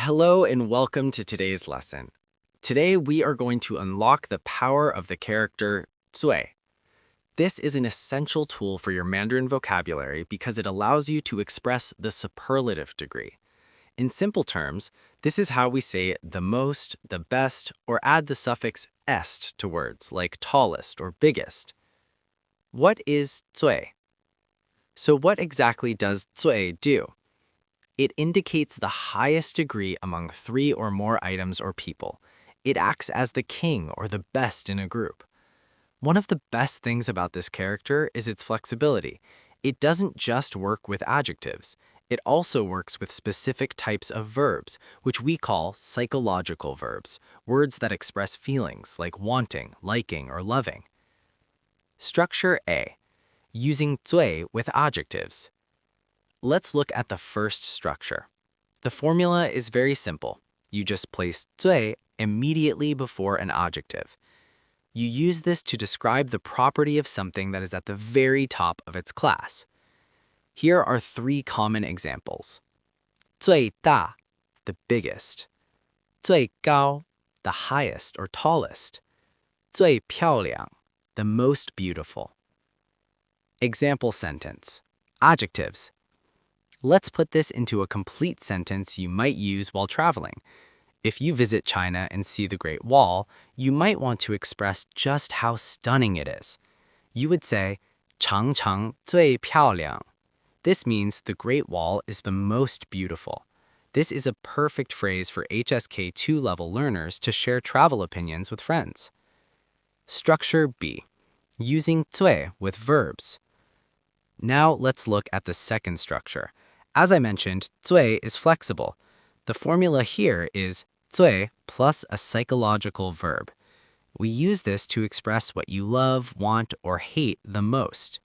Hello and welcome to today's lesson. Today we are going to unlock the power of the character 最. This is an essential tool for your Mandarin vocabulary because it allows you to express the superlative degree. In simple terms, this is how we say the most, the best, or add the suffix est to words like tallest or biggest. What is 最? So what exactly does 最 do? It indicates the highest degree among 3 or more items or people. It acts as the king or the best in a group. One of the best things about this character is its flexibility. It doesn't just work with adjectives. It also works with specific types of verbs, which we call psychological verbs, words that express feelings like wanting, liking, or loving. Structure A. Using 最 with adjectives. Let's look at the first structure. The formula is very simple. You just place 最 immediately before an adjective. You use this to describe the property of something that is at the very top of its class. Here are 3 common examples. 最大, the biggest. 最高, the highest or tallest. 最漂亮, the most beautiful. Example sentence. Adjectives. Let's put this into a complete sentence you might use while traveling. If you visit China and see the Great Wall, you might want to express just how stunning it is. You would say, 长城最漂亮. This means the Great Wall is the most beautiful. This is a perfect phrase for HSK2 level learners to share travel opinions with friends. Structure B. Using 最 with verbs. Now let's look at the second structure. As I mentioned, 最 is flexible. The formula here is 最 plus a psychological verb. We use this to express what you love, want, or hate the most.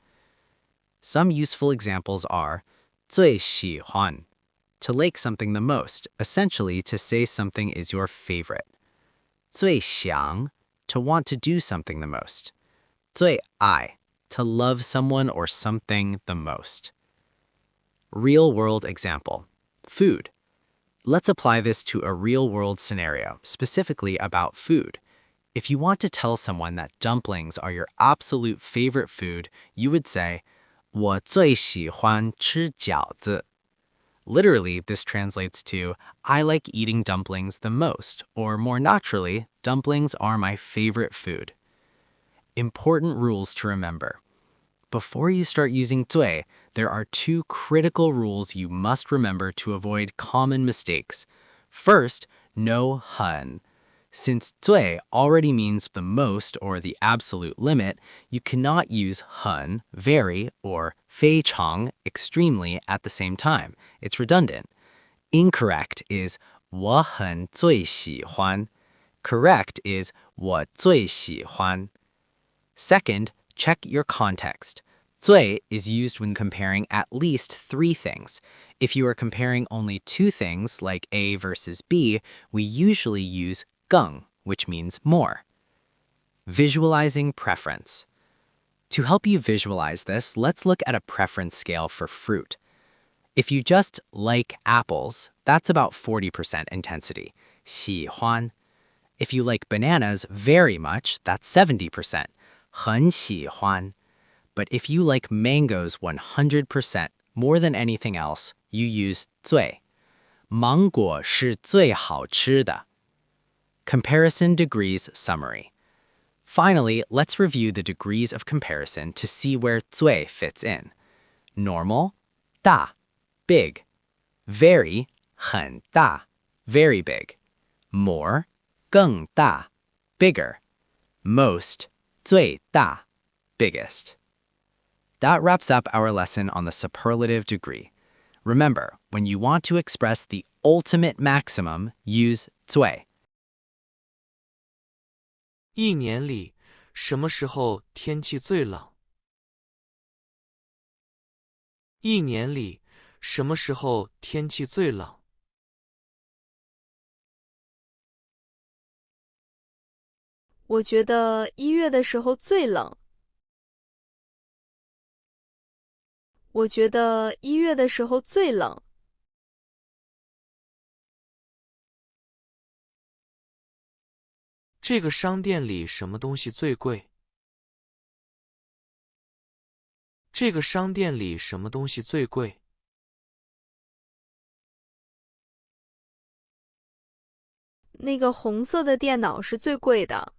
Some useful examples are 最喜欢, to like something the most, essentially to say something is your favorite. 最想, to want to do something the most. 最爱, to love someone or something the most. Real-world example. Food. Let's apply this to a real-world scenario, specifically about food. If you want to tell someone that dumplings are your absolute favorite food, you would say, 我最喜欢吃饺子. Literally, this translates to, I like eating dumplings the most, or more naturally, dumplings are my favorite food. Important rules to remember. Before you start using 最, there are 2 critical rules you must remember to avoid common mistakes. First, no 很. Since 最 already means the most or the absolute limit, you cannot use 很, very, or 非常, extremely at the same time. It's redundant. Incorrect is 我很最喜欢. Correct is 我最喜欢. Second, check your context. 最 is used when comparing at least 3 things. If you are comparing only 2 things, like A versus B, we usually use 更, which means more. Visualizing preference. To help you visualize this, let's look at a preference scale for fruit. If you just like apples, that's about 40% intensity. 喜欢. If you like bananas very much, that's 70%. 很喜欢. But if you like mangoes 100%, more than anything else, you use 最. 芒果是最好吃的. Comparison degrees summary. Finally, let's review the degrees of comparison to see where 最 fits in. Normal, 大, big. Very, 很大, very big. More, 更大, bigger. Most, 最大, biggest. That wraps up our lesson on the superlative degree. Remember, when you want to express the ultimate maximum, use 最. 一年里，什么时候天气最冷？一年里，什么时候天气最冷？我觉得1月的时候最冷。我觉得1月的时候最冷。这个商店里什么东西最贵？这个商店里什么东西最贵？那个红色的电脑是最贵的。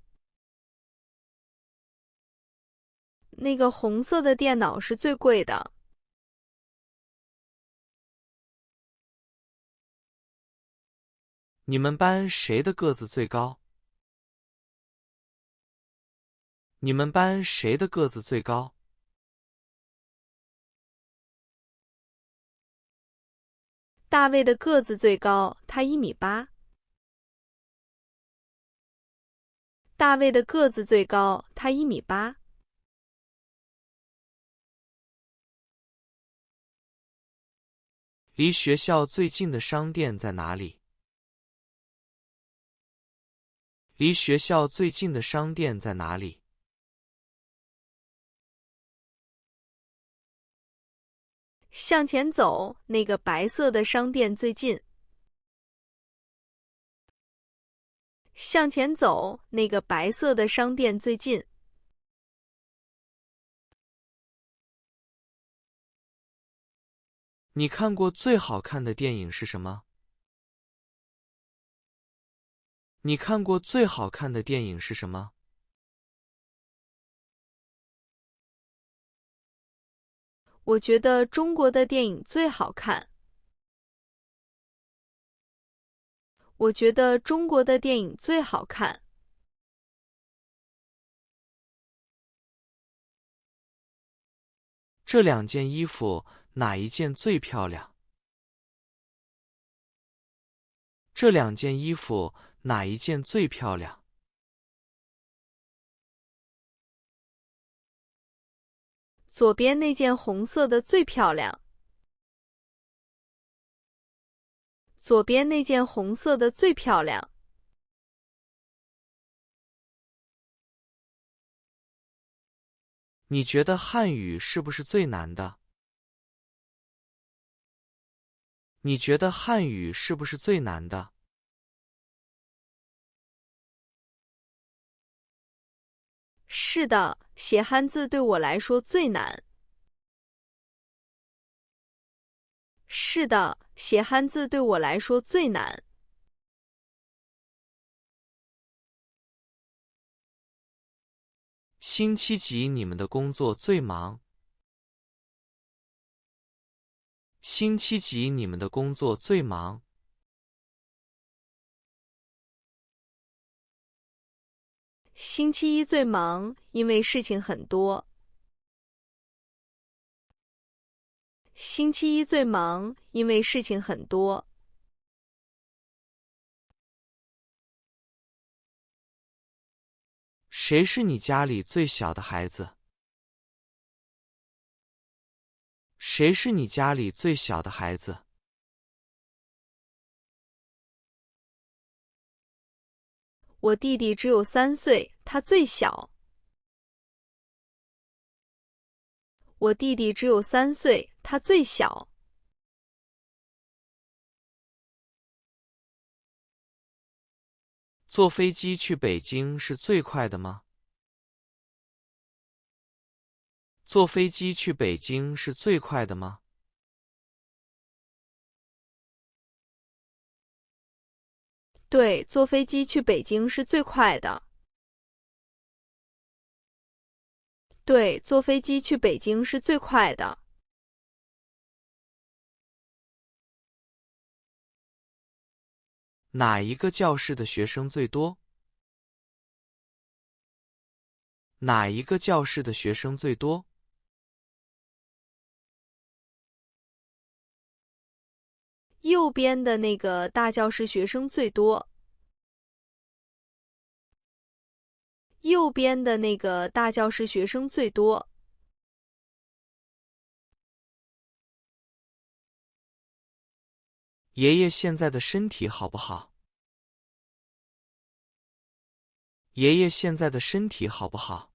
那个红色的电脑是最贵的。你们班谁的个子最高？你们班谁的个子最高？大卫的个子最高，他1.8米。大卫的个子最高，他1.8米。离学校最近的商店在哪里？离学校最近的商店在哪里？向前走，那个白色的商店最近。向前走，那个白色的商店最近。你看过最好看的电影是什么？你看过最好看的电影是什么？我觉得中国的电影最好看。我觉得中国的电影最好看。这两件衣服哪一件最漂亮？这两件衣服哪一件最漂亮？左边那件红色的最漂亮。左边那件红色的最漂亮。你觉得汉语是不是最难的？你觉得汉语是不是最难的？是的，写汉字对我来说最难。是的，写汉字对我来说最难。星期几你们的工作最忙？星期几你们的工作最忙？星期一最忙，因为事情很多。星期一最忙，因为事情很多。谁是你家里最小的孩子？谁是你家里最小的孩子？我弟弟只有3岁，他最小。我弟弟只有3岁，他最小。坐飞机去北京是最快的吗？坐飞机去北京是最快的吗？对，坐飞机去北京是最快的。对，坐飞机去北京是最快的。哪一个教室的学生最多？哪一个教室的学生最多？右边的那个大教室学生最多。右边的那个大教室学生最多。爷爷现在的身体好不好？爷爷现在的身体好不好？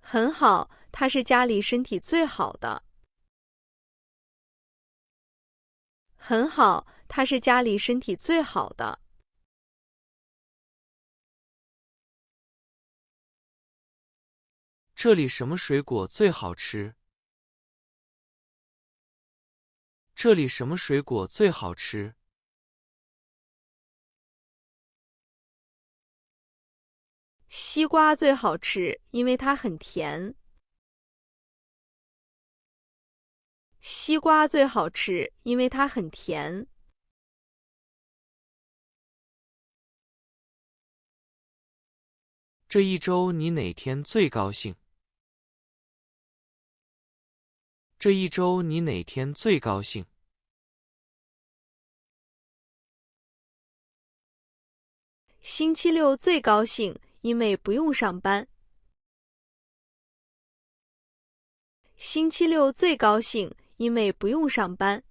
很好，他是家里身体最好的。很好，他是家里身体最好的。这里什么水果最好吃？这里什么水果最好吃？西瓜最好吃，因为它很甜。西瓜最好吃，因为它很甜。这一周你哪天最高兴？这一周你哪天最高兴？星期六最高兴，因为不用上班。星期六最高兴，因为不用上班。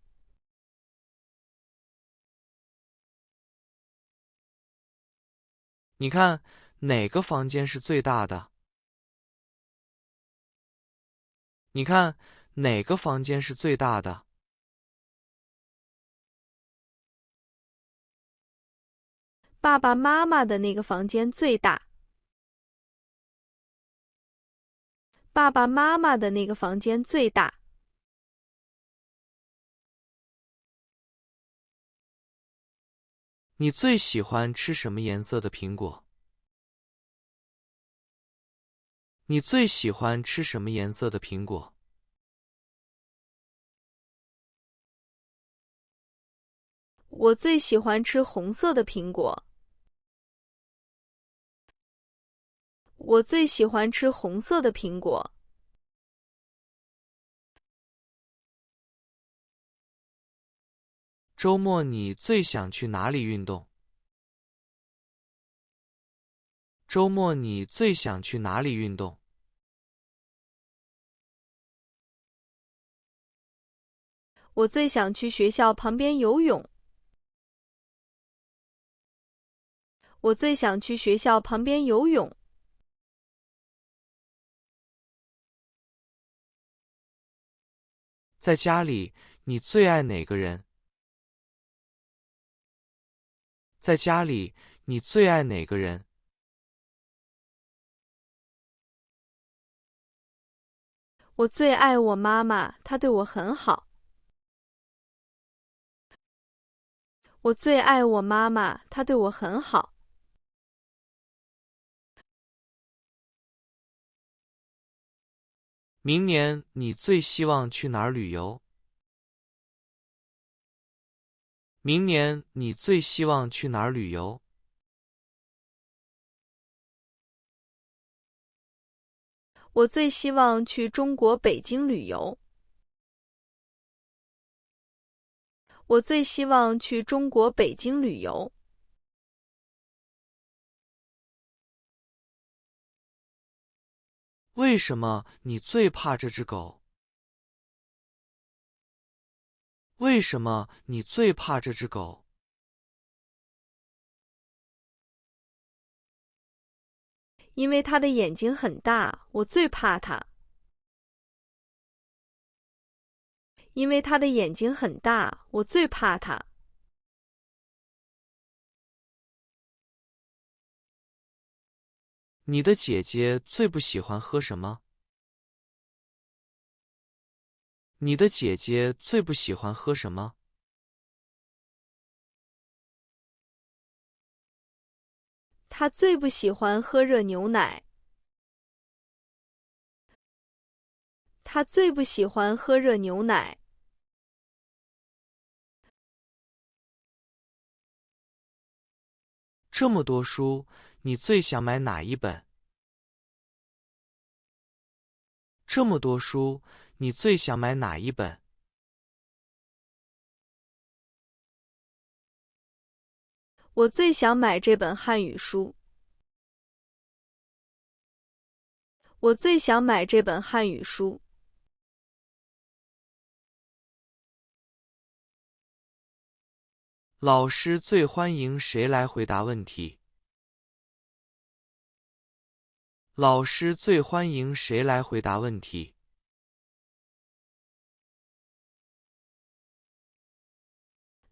你看哪个房间是最大的？你看哪个房间是最大的？爸爸妈妈的那个房间最大。爸爸妈妈的那个房间最大。你最喜欢吃什么颜色的苹果？你最喜欢吃什么颜色的苹果？我最喜欢吃红色的苹果。我最喜欢吃红色的苹果。周末你最想去哪里运动？周末你最想去哪里运动？我最想去学校旁边游泳。我最想去学校旁边游泳。在家里，你最爱哪个人？在家里，你最爱哪个人？我最爱我妈妈，她对我很好。我最爱我妈妈，她对我很好。明年你最希望去哪儿旅游？明年你最希望去哪儿旅游？我最希望去中国北京旅游。我最希望去中国北京旅游。为什么你最怕这只狗？为什么你最怕这只狗？因为它的眼睛很大，我最怕它。因为它的眼睛很大，我最怕它。你的姐姐最不喜欢喝什么？你的姐姐最不喜欢喝什么？她最不喜欢喝热牛奶。她最不喜欢喝热牛奶。这么多书，你最想买哪一本？这么多书，你最想买哪一本？我最想买这本汉语书。我最想买这本汉语书。老师最欢迎谁来回答问题？老师最欢迎谁来回答问题？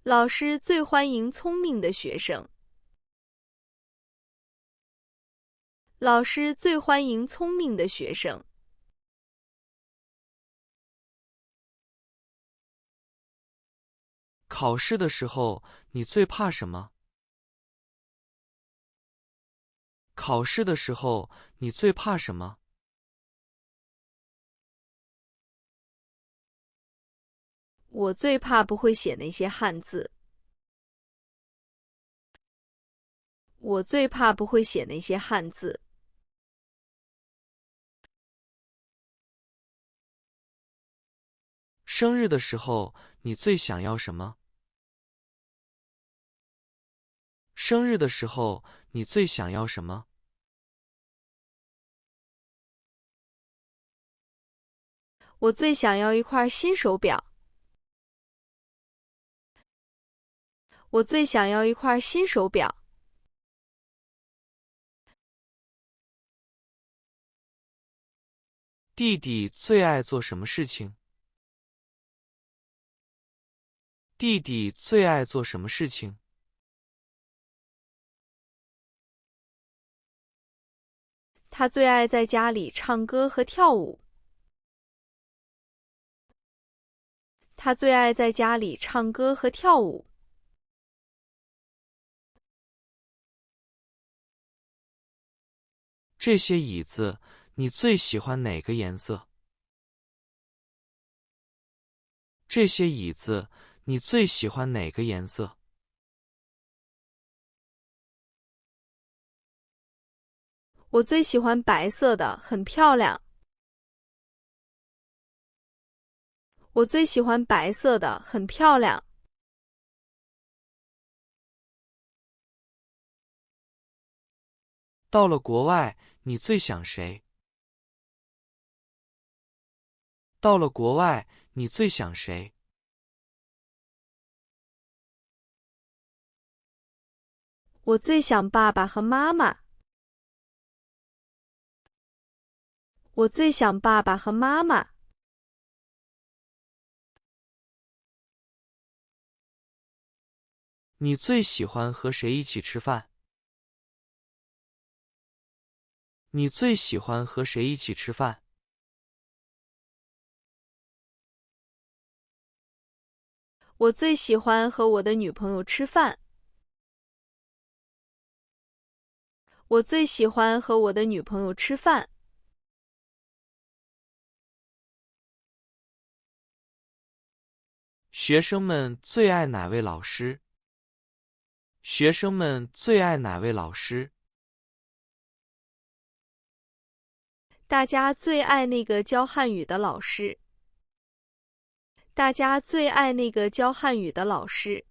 老师最欢迎聪明的学生。老师最欢迎聪明的学生。考试的时候，你最怕什么？考试的时候，你最怕什么？我最怕不会写那些汉字。我最怕不会写那些汉字。生日的时候，你最想要什么？生日的时候，你最想要什么？我最想要一块新手表。我最想要一块新手表。弟弟最爱做什么事情？弟弟最爱做什么事情？他最爱在家里唱歌和跳舞。他最爱在家里唱歌和跳舞。这些椅子，你最喜欢哪个颜色？这些椅子，你最喜欢哪个颜色？我最喜欢白色的，很漂亮。我最喜欢白色的，很漂亮。到了国外，你最想谁？到了国外，你最想谁？我最想爸爸和妈妈。我最想爸爸和妈妈。你最喜欢和谁一起吃饭？你最喜欢和谁一起吃饭？我最喜欢和我的女朋友吃饭。我最喜欢和我的女朋友吃饭。学生们最爱哪位老师？学生们最爱哪位老师？大家最爱那个教汉语的老师。大家最爱那个教汉语的老师。